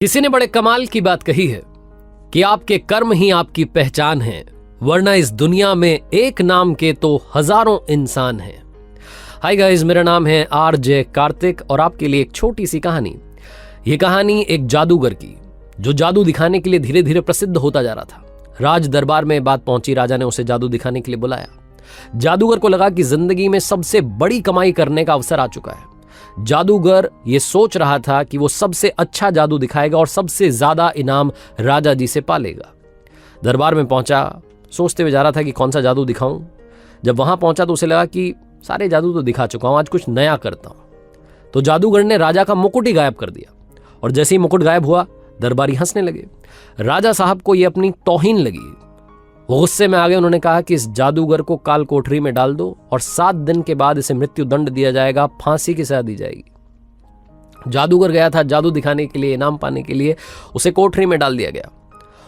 किसी ने बड़े कमाल की बात कही है कि आपके कर्म ही आपकी पहचान है, वरना इस दुनिया में एक नाम के तो हजारों इंसान हैं। हाय गाइस, मेरा नाम है आरजे कार्तिक और आपके लिए एक छोटी सी कहानी। ये कहानी एक जादूगर की, जो जादू दिखाने के लिए धीरे धीरे प्रसिद्ध होता जा रहा था। राज दरबार में बात पहुंची, राजा ने उसे जादू दिखाने के लिए बुलाया। जादूगर को लगा कि जिंदगी में सबसे बड़ी कमाई करने का अवसर आ चुका है। जादूगर ये सोच रहा था कि वो सबसे अच्छा जादू दिखाएगा और सबसे ज्यादा इनाम राजा जी से पालेगा। दरबार में पहुंचा, सोचते हुए जा रहा था कि कौन सा जादू दिखाऊं। जब वहां पहुंचा तो उसे लगा कि सारे जादू तो दिखा चुका हूं, आज कुछ नया करता हूं। तो जादूगर ने राजा का मुकुट ही गायब कर दिया और जैसे ही मुकुट गायब हुआ, दरबारी हंसने लगे। राजा साहब को यह अपनी तौहीन लगी। वो गुस्से में आ गए। उन्होंने कहा कि इस जादूगर को काल कोठरी में डाल दो और 7 दिन के बाद इसे मृत्यु दंड दिया जाएगा, फांसी की सजा दी जाएगी। जादूगर गया था जादू दिखाने के लिए, इनाम पाने के लिए, उसे कोठरी में डाल दिया गया।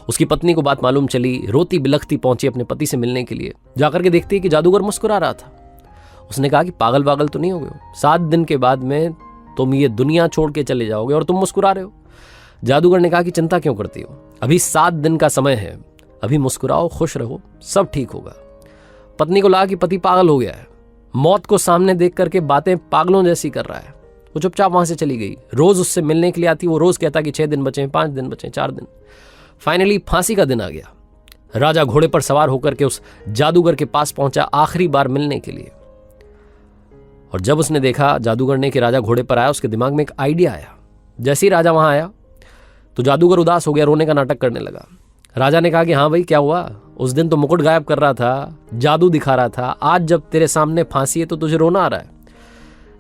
उसकी पत्नी को बात मालूम चली, रोती बिलखती पहुंची अपने पति से मिलने के लिए। जाकर के देखती है कि जादूगर मुस्कुरा रहा था। उसने कहा कि पागल पागल तो नहीं हो गए, 7 दिन के बाद में तुम ये दुनिया छोड़ के चले जाओगे और तुम मुस्कुरा रहे हो। जादूगर ने कहा कि चिंता क्यों करती हो, अभी 7 दिन का समय है, अभी मुस्कुराओ, खुश रहो, सब ठीक होगा। पत्नी को लगा कि पति पागल हो गया है, मौत को सामने देख करके बातें पागलों जैसी कर रहा है। वो चुपचाप वहां से चली गई। रोज उससे मिलने के लिए आती, वो रोज कहता कि 6 दिन बचे, 5 दिन बचे, 4 दिन। फाइनली फांसी का दिन आ गया। राजा घोड़े पर सवार होकर के उस जादूगर के पास पहुंचा आखिरी बार मिलने के लिए। और जब उसने देखा जादूगर ने कि राजा घोड़े पर आया, उसके दिमाग में एक आइडिया आया। जैसे ही राजा वहां आया तो जादूगर उदास हो गया, रोने का नाटक करने लगा। राजा ने कहा कि हाँ भाई, क्या हुआ? उस दिन तो मुकुट गायब कर रहा था, जादू दिखा रहा था, आज जब तेरे सामने फांसी है तो तुझे रोना आ रहा है।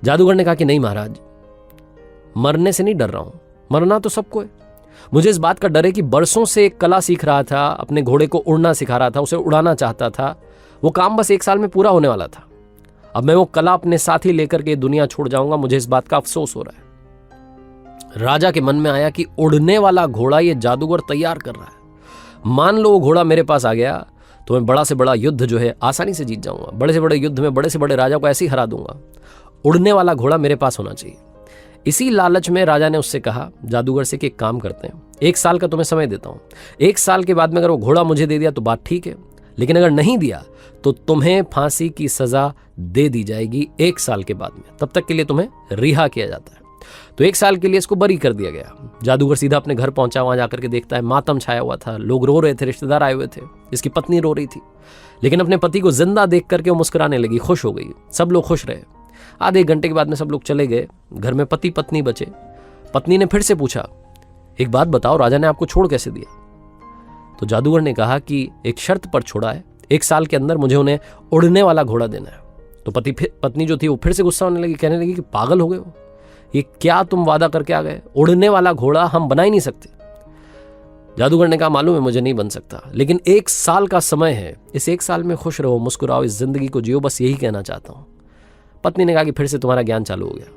जादूगर ने कहा कि नहीं महाराज, मरने से नहीं डर रहा हूं, मरना तो सबको है। मुझे इस बात का डर है कि बरसों से एक कला सीख रहा था, अपने घोड़े को उड़ना सिखा रहा था, उसे उड़ाना चाहता था। वो काम बस 1 साल में पूरा होने वाला था। अब मैं वो कला अपने साथ ही लेकर के दुनिया छोड़ जाऊंगा, मुझे इस बात का अफसोस हो रहा है। राजा के मन में आया कि उड़ने वाला घोड़ा ये जादूगर तैयार कर रहा है। मान लो वो घोड़ा मेरे पास आ गया तो मैं बड़ा से बड़ा युद्ध जो है आसानी से जीत जाऊंगा, बड़े से बड़े युद्ध में बड़े से बड़े राजा को ऐसे ही हरा दूंगा। उड़ने वाला घोड़ा मेरे पास होना चाहिए। इसी लालच में राजा ने उससे कहा, जादूगर से, कि एक काम करते हैं, 1 साल का तुम्हें समय देता हूं। 1 साल के बाद में अगर वो घोड़ा मुझे दे दिया तो बात ठीक है, लेकिन अगर नहीं दिया तो तुम्हें फांसी की सजा दे दी जाएगी 1 साल के बाद में। तब तक के लिए तुम्हें रिहा किया जाता है। तो 1 साल के लिए इसको बरी कर दिया गया। जादूगर सीधा अपने घर पहुंचा। वहां जाकर के देखता है मातम छाया हुआ था, लोग रो रहे थे, रिश्तेदार आए हुए थे, इसकी पत्नी रो रही थी। लेकिन अपने पति को जिंदा देख करके वो मुस्कुराने लगी, खुश हो गई। सब लोग खुश रहे। आधे 1 घंटे के बाद में सब लोग चले गए, घर में पति पत्नी बचे। पत्नी ने फिर से पूछा, एक बात बताओ, राजा ने आपको छोड़ कैसे दिया? तो जादूगर ने कहा कि एक शर्त पर छोड़ा है, 1 साल के अंदर मुझे उन्हें उड़ने वाला घोड़ा देना है। तो पत्नी जो थी वो फिर से गुस्सा होने लगी, कहने लगी कि पागल हो गए हो, ये क्या तुम वादा करके आ गए? उड़ने वाला घोड़ा हम बना ही नहीं सकते। जादूगर ने कहा, मालूम है मुझे नहीं बन सकता, लेकिन 1 साल का समय है, इस 1 साल में खुश रहो, मुस्कुराओ, इस जिंदगी को जियो, बस यही कहना चाहता हूं। पत्नी ने कहा कि फिर से तुम्हारा ज्ञान चालू हो गया।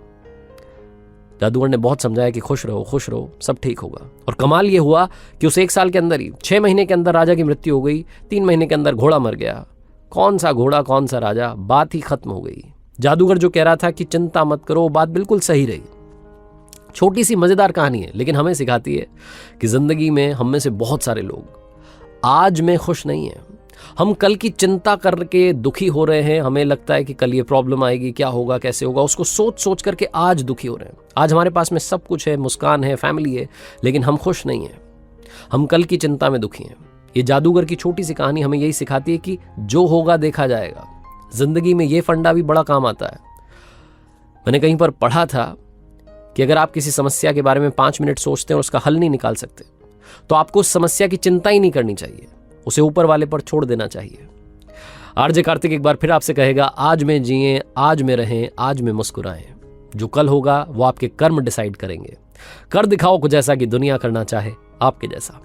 जादूगर ने बहुत समझाया कि खुश रहो, सब ठीक होगा। और कमाल ये हुआ कि उस 1 साल के अंदर ही 6 महीने के अंदर राजा की मृत्यु हो गई। 3 महीने के अंदर घोड़ा मर गया। कौन सा घोड़ा, कौन सा राजा, बात ही खत्म हो गई। जादूगर जो कह रहा था कि चिंता मत करो, बात बिल्कुल सही रही। छोटी सी मजेदार कहानी है, लेकिन हमें सिखाती है कि जिंदगी में हम में से बहुत सारे लोग आज में खुश नहीं है। हम कल की चिंता करके दुखी हो रहे हैं। हमें लगता है कि कल ये प्रॉब्लम आएगी, क्या होगा, कैसे होगा, उसको सोच सोच करके आज दुखी हो रहे हैं। आज हमारे पास में सब कुछ है, मुस्कान है, फैमिली है, लेकिन हम खुश नहीं हैं। हम कल की चिंता में दुखी हैं। ये जादूगर की छोटी सी कहानी हमें यही सिखाती है कि जो होगा देखा जाएगा। जिंदगी में ये फंडा भी बड़ा काम आता है। मैंने कहीं पर पढ़ा था कि अगर आप किसी समस्या के बारे में 5 मिनट सोचते हैं और उसका हल नहीं निकाल सकते, तो आपको उस समस्या की चिंता ही नहीं करनी चाहिए, उसे ऊपर वाले पर छोड़ देना चाहिए। आरजे कार्तिक एक बार फिर आपसे कहेगा, आज में जिएं, आज में रहें, आज में मुस्कुराएं। जो कल होगा वो आपके कर्म डिसाइड करेंगे। कर दिखाओ कुछ ऐसा कि दुनिया करना चाहे आपके जैसा।